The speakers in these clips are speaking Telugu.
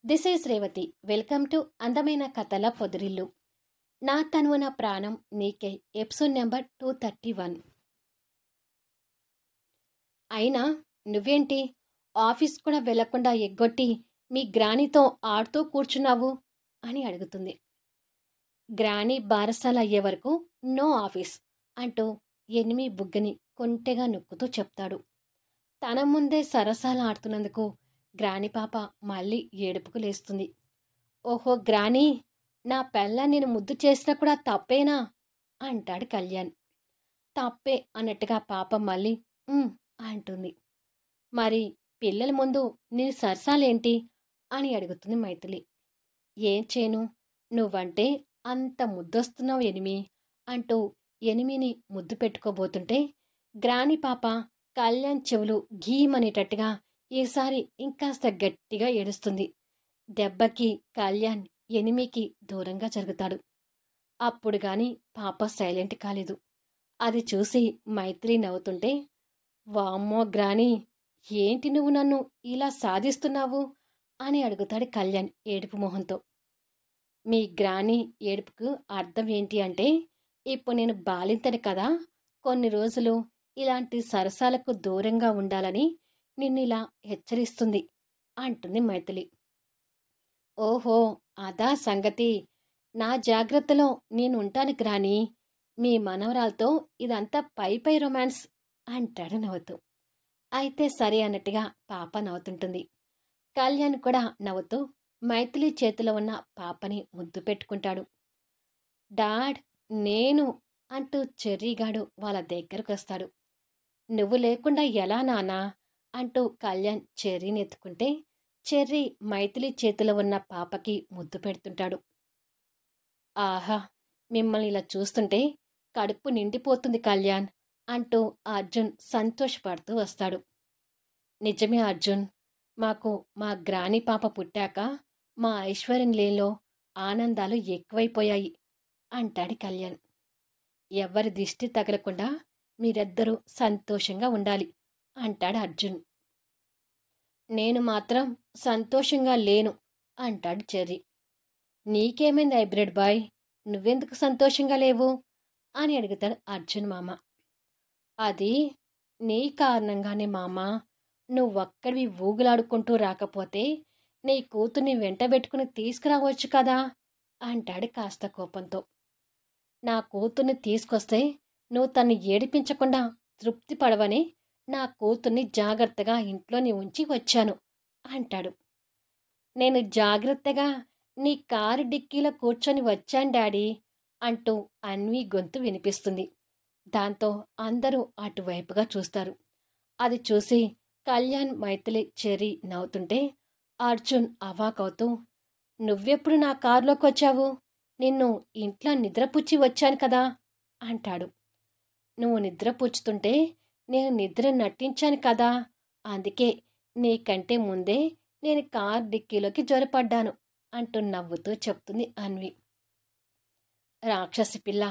This is Revathi. Welcome to అందమైన కథల పొదిరిల్లు. నా తనువు నా ప్రాణం నీకే ఎపిసోడ్ నెంబర్ 231. అయినా నువ్వేంటి ఆఫీస్ కూడా వెళ్లకుండా ఎగ్గొట్టి మీ గ్రానీతో ఆడుతూ కూర్చున్నావు అని అడుగుతుంది. గ్రానీ బారసాల అయ్యే వరకు నో ఆఫీస్ అంటూ ఎనిమి బుగ్గని కొంటెగా నొక్కుతూ చెప్తాడు. తన ముందే సరసాలు ఆడుతున్నందుకు గ్రాని పాప మళ్ళీ ఏడుపుకు లేస్తుంది. ఓహో గ్రానీ, నా పెళ్ళ నేను ముద్దు చేసినా కూడా తప్పేనా అంటాడు కళ్యాణ్. తప్పే అన్నట్టుగా పాప మళ్ళీ అంటుంది. మరి పిల్లల ముందు నీ సరసాలేంటి అని అడుగుతుంది మైథిలి. ఏం చేయను, నువ్వంటే అంత ముద్దొస్తున్నావు ఎనిమి అంటూ ఎనిమిని ముద్దు పెట్టుకోబోతుంటే గ్రాని పాప కళ్యాణ్ చెవులు గీమనేటట్టుగా ఈసారి ఇంకాస్త గట్టిగా ఏడుస్తుంది. దెబ్బకి కళ్యాణ్ ఎనిమికి దూరంగా జరుగుతాడు. అప్పుడు గాని పాప సైలెంట్ కాలేదు. అది చూసి మైత్రి నవ్వుతుంటే, వామ్మో గ్రాని, ఏంటి నువ్వు నన్ను ఇలా సాధిస్తున్నావు అని అడుగుతాడు కళ్యాణ్ ఏడుపు మొహంతో. మీ గ్రాని ఏడుపుకు అర్థం ఏంటి అంటే, ఇప్పుడు నేను బాలింతని కదా, కొన్ని రోజులు ఇలాంటి సరసాలకు దూరంగా ఉండాలని నిన్నిలా హెచ్చరిస్తుంది అంటుంది మైథిలి. ఓహో అదా సంగతి, నా జాగ్రత్తలో నేనుంటాను గ్రాని, మీ మనవరాలతో ఇదంతా పై రొమాన్స్ అంటాడు నవ్వుతూ. అయితే సరే అన్నట్టుగా పాప నవ్వుతుంటుంది. కళ్యాణ్ కూడా నవ్వుతూ మైథిలి చేతిలో ఉన్న పాపని ముద్దు పెట్టుకుంటాడు. డాడ్ నేను అంటూ చెర్రీగాడు వాళ్ళ దగ్గరకు వస్తాడు. నువ్వు లేకుండా ఎలా నానా అంటూ కళ్యాణ్ చెర్రీని ఎత్తుకుంటే చెర్రీ మైథిలి చేతిలో ఉన్న పాపకి ముద్దు పెడుతుంటాడు. ఆహా, మిమ్మల్ని ఇలా చూస్తుంటే కడుపు నిండిపోతుంది కళ్యాణ్ అంటూ అర్జున్ సంతోషపడుతూ వస్తాడు. నిజమే అర్జున్, మాకు మా గ్రాని పాప పుట్టాక మా ఐశ్వర్యంలో ఆనందాలు ఎక్కువైపోయాయి అంటాడు కళ్యాణ్. ఎవరి దిష్టి తగలకుండా మీరిద్దరూ సంతోషంగా ఉండాలి అంటాడు అర్జున్. నేను మాత్రం సంతోషంగా లేను అంటాడు చెర్రీ. నీకేమైంది హైబ్రిడ్ బాయ్, నువ్వెందుకు సంతోషంగా లేవు అని అడుగుతాడు అర్జున్ మామ. అది నీ కారణంగానే మామ, నువ్వొక్కడివి ఊగులాడుకుంటూ రాకపోతే నీ కూతుర్ని వెంటబెట్టుకుని తీసుకురావచ్చు కదా అంటాడు కాస్త కోపంతో. నా కూతుర్ని తీసుకొస్తే నువ్వు తన్ని ఏడిపించకుండా తృప్తి పడవని నా కూతుర్ని జాగ్రత్తగా ఇంట్లోని ఉంచి వచ్చాను అంటాడు. నేను జాగ్రత్తగా నీ కారు డిక్కీలో కూర్చొని వచ్చాను డాడీ అంటూ అన్వి గొంతు వినిపిస్తుంది. దాంతో అందరూ అటువైపుగా చూస్తారు. అది చూసి కళ్యాణ్ మైథిలి చెర్రీ నవ్వుతుంటే అర్జున్ అవాకవుతూ, నువ్వెప్పుడు నా కారులోకి వచ్చావు, నిన్ను ఇంట్లో నిద్రపుచ్చి వచ్చాను కదా అంటాడు. నువ్వు నిద్రపుచ్చుతుంటే నేను నిద్ర నటించాను కదా, అందుకే నీకంటే ముందే నేను కార్ డిక్కీలోకి జొరపడ్డాను అంటూ నవ్వుతూ చెప్తుంది అన్వి. రాక్షసి పిల్ల,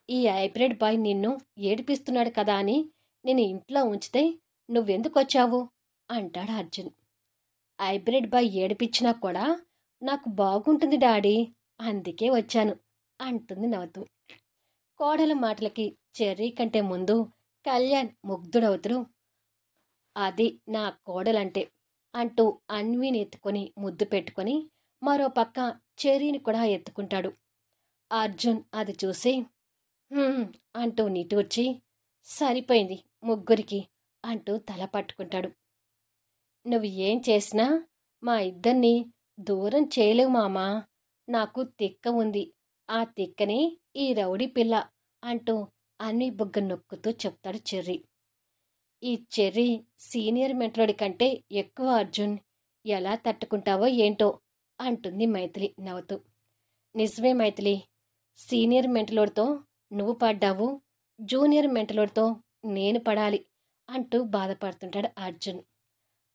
ఈ హైబ్రిడ్ బాయ్ నిన్ను ఏడిపిస్తున్నాడు కదా అని నేను ఇంట్లో ఉంచితే నువ్వెందుకొచ్చావు అంటాడు అర్జున్. హైబ్రిడ్ బాయ్ ఏడిపించినా కూడా నాకు బాగుంటుంది డాడీ, అందుకే వచ్చాను అంటుంది నవ్వుతూ. కోడల మాటలకి చెర్రీ కంటే ముందు కళ్యాణ్ ముగ్ధుడవుతూ, అది నా కోడలంటే అంటూ అన్విని ఎత్తుకొని ముద్దు పెట్టుకొని మరో పక్క చెర్రీని కూడా ఎత్తుకుంటాడు. అర్జున్ అది చూసి అంటూ నిట్టూర్చి, సరిపోయింది ముగ్గురికి అంటూ తల పట్టుకుంటాడు. నువ్వు ఏం చేసినా మా ఇద్దరిని దూరం చేయలేవు మామా, నాకు తిక్క ఉంది, ఆ తిక్కని ఈ రౌడీ పిల్ల అంటూ అన్ని బుగ్గ నొక్కుతూ చెప్తాడు చెర్రీ. ఈ చెర్రీ సీనియర్ మెంటలోడి కంటే ఎక్కువ అర్జున్, ఎలా తట్టుకుంటావో ఏంటో అంటుంది మైథిలి నవ్వుతూ. నిజమే మైథిలి, సీనియర్ మెంటలోడితో నువ్వు పడ్డావు, జూనియర్ మెంటలోడితో నేను పడాలి అంటూ బాధపడుతుంటాడు అర్జున్.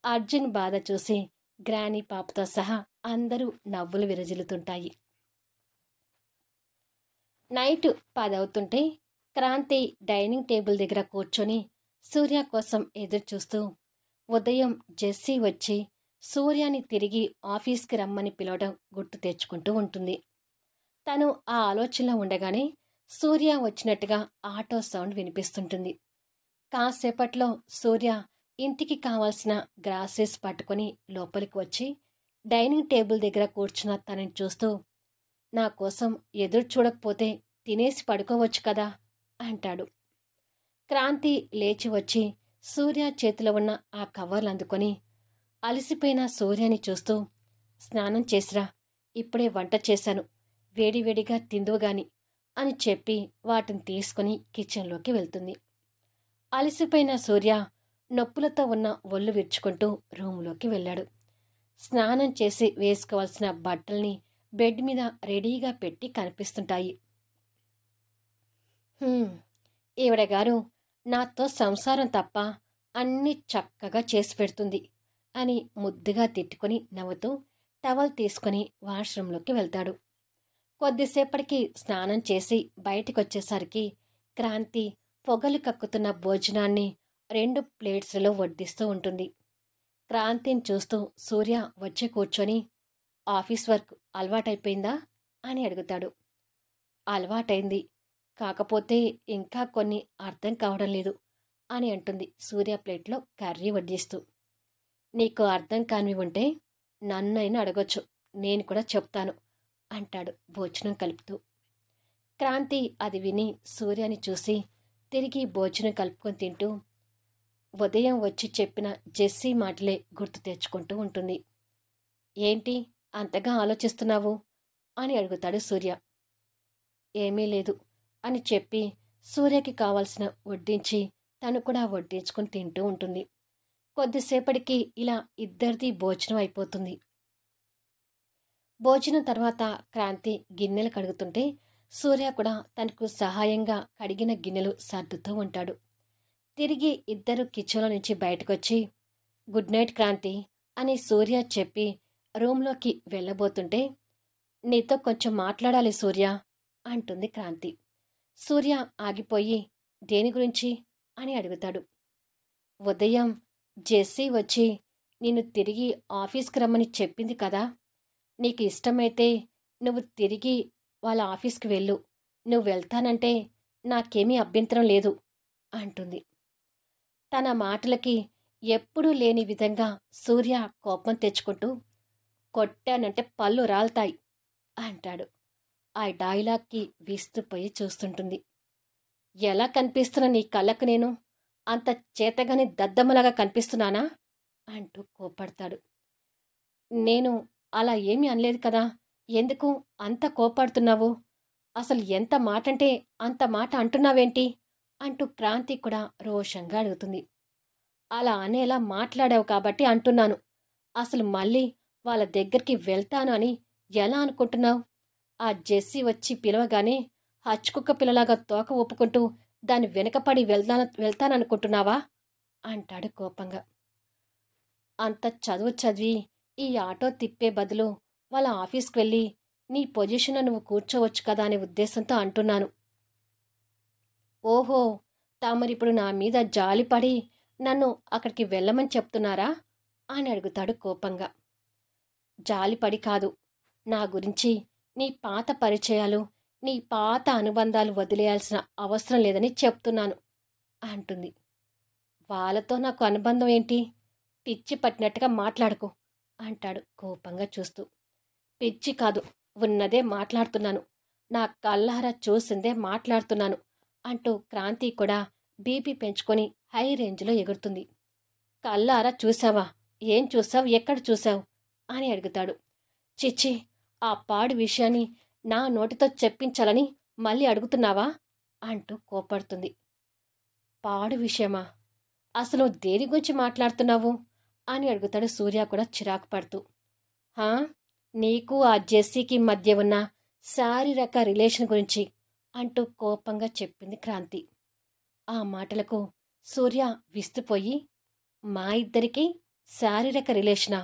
అర్జున్ బాధ చూసి గ్రాని పాపతో సహా అందరూ నవ్వులు విరజిల్లుతుంటాయి. నైట్ 10 అవుతుంటే క్రాంతి డైనింగ్ టేబుల్ దగ్గర కూర్చొని సూర్య కోసం ఎదురు చూస్తూ, ఉదయం జెస్సీ వచ్చి సూర్యాని తిరిగి ఆఫీస్కి రమ్మని పిలవడం గుర్తు తెచ్చుకుంటూ ఉంటుంది. తను ఆ ఆలోచనలో ఉండగానే సూర్య వచ్చినట్టుగా ఆటో సౌండ్ వినిపిస్తుంటుంది. కాసేపట్లో సూర్య ఇంటికి కావాల్సిన గ్రాసరీస్ పట్టుకొని లోపలికి వచ్చి డైనింగ్ టేబుల్ దగ్గర కూర్చున్న తనని చూస్తూ, నా కోసం ఎదురు చూడకపోతే తినేసి పడుకోవచ్చు కదా అంటాడు. క్రాంతి లేచి వచ్చి సూర్య చేతిలో ఉన్న ఆ కవర్లు అందుకొని అలసిపోయిన సూర్యని చూస్తూ, స్నానం చేసిరా, ఇప్పుడే వంట చేశాను, వేడివేడిగా తిందువుగాని అని చెప్పి వాటిని తీసుకుని కిచెన్లోకి వెళ్తుంది. అలసిపోయిన సూర్య నొప్పులతో ఉన్న ఒళ్ళు విరుచుకుంటూ రూములోకి వెళ్ళాడు. స్నానం చేసి వేసుకోవాల్సిన బట్టల్ని బెడ్ మీద రెడీగా పెట్టి కనిపిస్తుంటాయి. ఈవిడగారు నాతో సంసారం తప్ప అన్నీ చక్కగా చేసి పెడుతుంది అని ముద్దుగా తిట్టుకుని నవ్వుతూ టవల్ తీసుకుని వాష్రూంలోకి వెళ్తాడు. కొద్దిసేపటికి స్నానం చేసి బయటికొచ్చేసరికి క్రాంతి పొగలు కక్కుతున్న భోజనాన్ని 2 ప్లేట్స్లలో వడ్డిస్తూ ఉంటుంది. క్రాంతిని చూస్తూ సూర్య వచ్చి కూర్చొని, ఆఫీస్ వర్క్ అలవాటైపోయిందా అని అడుగుతాడు. అలవాటైంది, కాకపోతే ఇంకా కొన్ని అర్థం కావడం లేదు అని అంటుంది సూర్య ప్లేట్లో కర్రీ వడ్డిస్తూ. నీకు అర్థం కానివి ఉంటే నన్నైనా అడగొచ్చు, నేను కూడా చెప్తాను అంటాడు భోజనం కలుపుతూ. క్రాంతి అది విని సూర్యని చూసి తిరిగి భోజనం కలుపుకొని తింటూ ఉదయం వచ్చి చెప్పిన జెస్సీ మాటలే గుర్తు తెచ్చుకుంటూ ఉంటుంది. ఏంటి అంతగా ఆలోచిస్తున్నావు అని అడుగుతాడు సూర్య. ఏమీ లేదు అని చెప్పి సూర్యకి కావాల్సిన వడ్డించి తను కూడా వడ్డించుకుని తింటూ ఉంటుంది. కొద్దిసేపటికి ఇలా ఇద్దరిది భోజనం అయిపోతుంది. భోజనం తర్వాత క్రాంతి గిన్నెలు కడుగుతుంటే సూర్య కూడా తనకు సహాయంగా కడిగిన గిన్నెలు సర్దుతూ ఉంటాడు. తిరిగి ఇద్దరు కిచెన్లో నుంచి బయటకొచ్చి, గుడ్ నైట్ క్రాంతి అని సూర్య చెప్పి రూంలోకి వెళ్ళబోతుంటే, నీతో కొంచెం మాట్లాడాలి సూర్య అంటుంది క్రాంతి. సూర్య ఆగిపోయి, దేని గురించి అని అడుగుతాడు. ఉదయం జెస్సీ వచ్చి నిన్ను తిరిగి ఆఫీస్కి రమ్మని చెప్పింది కదా, నీకు ఇష్టమైతే నువ్వు తిరిగి వాళ్ళ ఆఫీస్కి వెళ్ళు, నువ్వు వెళ్తానంటే నాకేమీ అభ్యంతరం లేదు అంటుంది. తన మాటలకి ఎప్పుడూ లేని విధంగా సూర్య కోపం తెచ్చుకుంటూ, కొట్టానంటే పళ్ళు రాల్తాయి అంటాడు. ఆ డైలాగ్కి విస్తుపోయి చూస్తుంటుంది. ఎలా కనిపిస్తున్నా నీ కళ్ళకు నేను అంత చేతగాని దద్దమ్మలాగా కనిపిస్తున్నానా అంటూ కోపడతాడు. నేను అలా ఏమీ అనలేదు కదా, ఎందుకు అంత కోపడుతున్నావు, అసలు ఎంత మాటంటే అంత మాట అంటున్నావేంటి అంటూ క్రాంతి కూడా రోషంగా అడుగుతుంది. అలా అనేలా మాట్లాడావు కాబట్టి అంటున్నాను, అసలు మళ్ళీ వాళ్ళ దగ్గరికి వెళ్తాను అని ఎలా అనుకుంటున్నావు? ఆ జెస్సీ వచ్చి పిలవగానే హచ్చుకుక్క పిల్లలాగా తోక ఒప్పుకుంటూ దాని వెనకపడి వెళ్తాననుకుంటున్నావా అంటాడు కోపంగా. అంత చదువు చదివి ఈ ఆటో తిప్పే బదులు వాళ్ళ ఆఫీస్కి వెళ్ళి నీ పొజిషన్ నువ్వు కూర్చోవచ్చు కదా అనే ఉద్దేశంతో అంటున్నాను. ఓహో, తామరిప్పుడు నా మీద జాలిపడి నన్ను అక్కడికి వెళ్ళమని చెప్తున్నారా అని అడుగుతాడు కోపంగా. జాలిపడి కాదు, నా గురించి నీ పాత పరిచయాలు, నీ పాత అనుబంధాలు వదిలేయాల్సిన అవసరం లేదని చెప్తున్నాను అంటుంది. వాళ్ళతో నాకు అనుబంధం ఏంటి, పిచ్చి పట్టినట్టుగా మాట్లాడుకో అంటాడు కోపంగా చూస్తూ. పిచ్చి కాదు, ఉన్నదే మాట్లాడుతున్నాను, నా కళ్ళారా చూసిందే మాట్లాడుతున్నాను అంటూ క్రాంతి కూడా బీపీ పెంచుకొని హై రేంజ్లో ఎగురుతుంది. కళ్ళారా చూసావా, ఏం చూసావు, ఎక్కడ చూసావు అని అడుగుతాడు. చిచ్చి, ఆ పాడు విషయాన్ని నా నోటితో చెప్పించాలని మళ్ళీ అడుగుతున్నావా అంటూ కోపడుతుంది. పాడు విషయమా, అసలు దేని గురించి మాట్లాడుతున్నావు అని అడుగుతాడు సూర్య కూడా చిరాకు పడుతూ. హా, నీకు ఆ జెస్సీకి మధ్య ఉన్న శారీరక రిలేషన్ గురించి అంటూ కోపంగా చెప్పింది క్రాంతి. ఆ మాటలకు సూర్య విస్తుపోయి, మా ఇద్దరికి శారీరక రిలేషనా,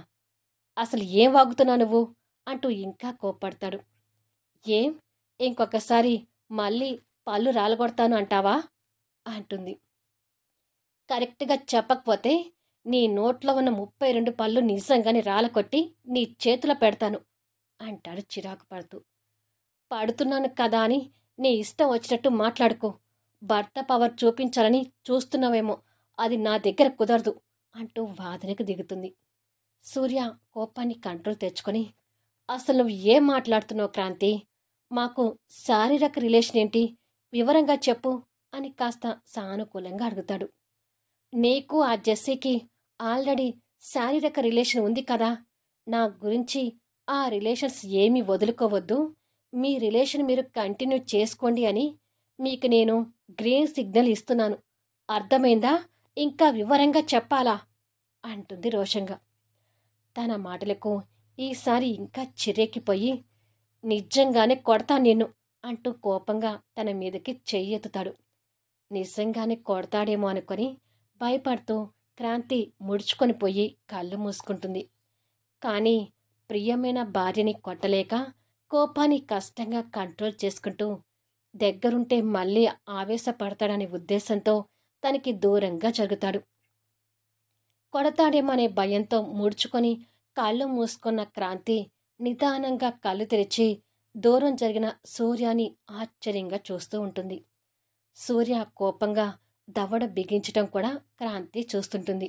అసలు ఏం వాగుతున్నా నువ్వు అంటూ ఇంకా కోపడతాడు. ఏం, ఇంకొకసారి మళ్ళీ పళ్ళు రాలగొడతాను అంటావా అంటుంది. కరెక్ట్గా చెప్పకపోతే నీ నోట్లో ఉన్న 32 పళ్ళు నిజంగానే రాలకొట్టి నీ చేతిలో పెడతాను అంటాడు చిరాకు పడుతూ. పడుతున్నాను కదా అని నీ ఇష్టం వచ్చినట్టు మాట్లాడుకో. భర్త పవర్ చూపించాలని చూస్తున్నావేమో, అది నా దగ్గర కుదరదు అంటూ వాదనకు దిగుతుంది. సూర్య కోపాన్ని కంట్రోల్ తెచ్చుకొని, అసలు నువ్వు ఏం మాట్లాడుతున్నావు క్రాంతి? మాకు శారీరక రిలేషన్ ఏంటి, వివరంగా చెప్పు అని కాస్త సానుకూలంగా అడుగుతాడు. నీకు ఆ జెస్సీకి ఆల్రెడీ శారీరక రిలేషన్ ఉంది కదా. నా గురించి ఆ రిలేషన్స్ ఏమీ వదులుకోవద్దు, మీ రిలేషన్ మీరు కంటిన్యూ చేసుకోండి అని మీకు నేను గ్రీన్ సిగ్నల్ ఇస్తున్నాను. అర్థమైందా? ఇంకా వివరంగా చెప్పాలా అంటుంది రోషంగా. తన మాటలకు ఈసారి ఇంకా చిరెక్కిపోయి, నిజంగానే కొడతా నిన్ను అంటూ కోపంగా తన మీదకి చెయ్యెత్తుతాడు. నిజంగానే కొడతాడేమో అనుకొని భయపడుతూ క్రాంతి ముడుచుకొని పోయి కళ్ళు మూసుకుంటుంది. కానీ ప్రియమైన భార్యని కొట్టలేక కోపాన్ని కష్టంగా కంట్రోల్ చేసుకుంటూ దగ్గరుంటే మళ్ళీ ఆవేశపడతాడనే ఉద్దేశంతో తనకి దూరంగా జరుగుతాడు. కొడతాడేమో అనే భయంతో ముడుచుకొని కళ్ళు మూసుకున్న క్రాంతి నిదానంగా కళ్ళు తెరిచి దూరం జరిగిన సూర్యాని ఆశ్చర్యంగా చూస్తూ ఉంటుంది. సూర్య కోపంగా దవడ బిగించటం కూడా క్రాంతి చూస్తుంటుంది.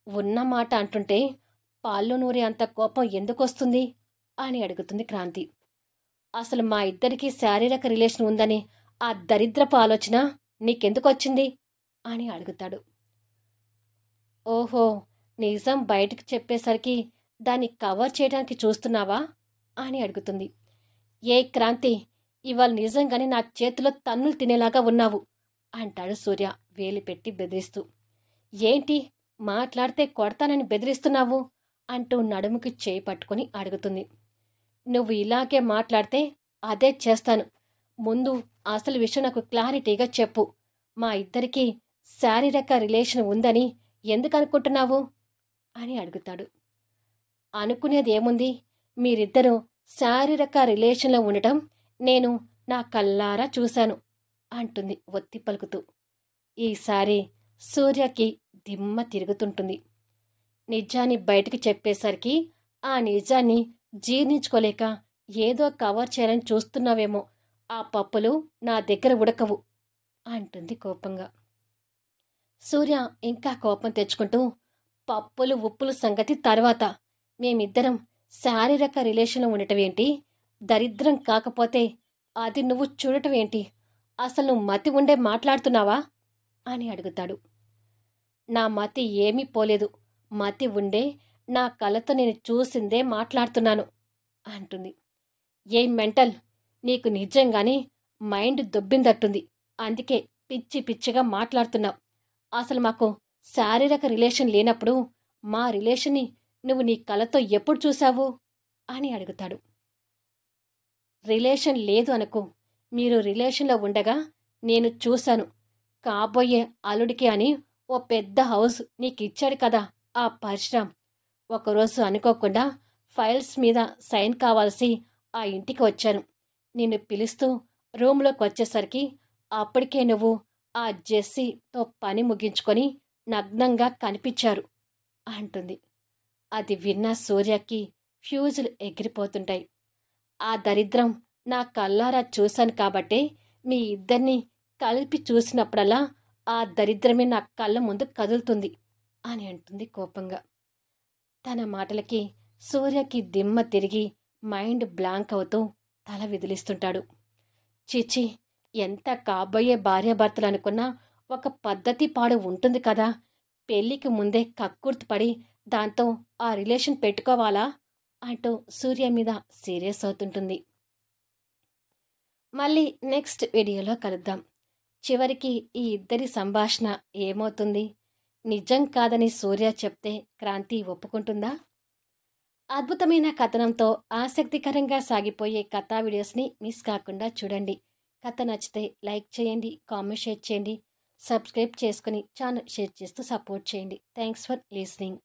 ఉన్న మాట అంటుంటే పాల్లో నూరే అంత కోపం ఎందుకొస్తుంది అని అడుగుతుంది క్రాంతి. అసలు మా ఇద్దరికీ శారీరక రిలేషన్ ఉందని ఆ దరిద్రపు ఆలోచన నీకెందుకొచ్చింది అని అడుగుతాడు. ఓహో, నిజం బయటకు చెప్పేసరికి దాన్ని కవర్ చేయడానికి చూస్తున్నావా అని అడుగుతుంది. ఏ క్రాంతి, ఇవాళ నిజంగానే నా చేతిలో తన్నులు తినేలాగా ఉన్నావు అంటాడు సూర్య వేలు పెట్టి బెదిరిస్తూ. ఏంటి, మాట్లాడితే కొడతానని బెదిరిస్తున్నావు అంటూ నడుముకి చేయి పట్టుకుని అడుగుతుంది. నువ్వు ఇలాగే మాట్లాడితే అదే చేస్తాను. ముందు అసలు విషయం నాకు క్లారిటీగా చెప్పు. మా ఇద్దరికీ శారీరక రిలేషన్ ఉందని ఎందుకు అనుకుంటున్నావు అని అడుగుతాడు. అనుకునేది ఏముంది, మీరిద్దరూ శారీరక రిలేషన్లో ఉండటం నేను నా కళ్ళారా చూశాను అంటుంది ఒత్తి పలుకుతూ. ఈసారి సూర్యకి దిమ్మ తిరుగుతుంటుంది. నిజాన్ని బయటకు చెప్పేసరికి ఆ నిజాన్ని జీర్ణించుకోలేక ఏదో కవర్ చేయాలని చూస్తున్నావేమో. ఆ పప్పులు నా దగ్గర ఉడకవు అంటుంది కోపంగా. సూర్య ఇంకా కోపం తెచ్చుకుంటూ, పప్పులు ఉప్పులు సంగతి తర్వాత, మేమిద్దరం శారీరక రిలేషన్లో ఉండటమేంటి, దరిద్రం కాకపోతే అది నువ్వు చూడటమేంటి, అసలు నువ్వు మతి ఉండే మాట్లాడుతున్నావా అని అడుగుతాడు. నా మతి ఏమీ పోలేదు, మతి ఉండే నా కళ్ళతో నేను చూసిందే మాట్లాడుతున్నాను అంటుంది. ఏం మెంటల్, నీకు నిజంగానే మైండ్ దొబ్బిందట్టుంది, అందుకే పిచ్చి పిచ్చిగా మాట్లాడుతున్నావు. అసలు మాకు శారీరక రిలేషన్ లేనప్పుడు మా రిలేషన్ని నువ్వు నీ కళ్ళతో ఎప్పుడు చూశావు అని అడుగుతాడు. రిలేషన్ లేదు అనుకో, మీరు రిలేషన్లో ఉండగా నేను చూశాను. కాబోయే అల్లుడికి అని ఓ పెద్ద హౌస్ నీకిచ్చాడు కదా ఆ పరశురామ్. ఒకరోజు అనుకోకుండా ఫైల్స్ మీద సైన్ కావాల్సి ఆ ఇంటికి వచ్చాను. నిన్ను పిలుస్తూ రూమ్లోకి వచ్చేసరికి అప్పటికే నువ్వు ఆ జెస్సీతో పని ముగించుకొని నగ్నంగా కనిపించారు అంటుంది. అది విన్న సూర్యకి ఫ్యూజులు ఎగిరిపోతుంటాయి. ఆ దరిద్రం నా కళ్ళారా చూశాను కాబట్టే మీ ఇద్దరిని కలిపి చూసినప్పుడల్లా ఆ దరిద్రమే నా కళ్ళ ముందు కదులుతుంది అని అంటుంది కోపంగా. తన మాటలకి సూర్యకి దిమ్మ తిరిగి మైండ్ బ్లాంక్ అవుతూ తల విదిలిస్తుంటాడు. చిచి, ఎంత కాబోయే భార్యాభర్తలు అనుకున్నా ఒక పద్ధతి పాడు ఉంటుంది కదా. పెళ్లికి ముందే కక్కుర్తిపడి దాంతో ఆ రిలేషన్ పెట్టుకోవాలా అంటూ సూర్య మీద సీరియస్ అవుతుంటుంది. మళ్ళీ నెక్స్ట్ వీడియోలో కలుద్దాం. చివరికి ఈ ఇద్దరి సంభాషణ ఏమవుతుంది? నిజం కాదని సూర్య చెప్తే క్రాంతి ఒప్పుకుంటుందా? అద్భుతమైన కథనంతో ఆసక్తికరంగా సాగిపోయే కథా వీడియోస్ని మిస్ కాకుండా చూడండి. కథ నచ్చితే లైక్ చేయండి, కామెంట్ షేర్ చేయండి, సబ్స్క్రైబ్ చేసుకుని ఛానల్ షేర్ చేస్తూ సపోర్ట్ చేయండి. Thanks for listening.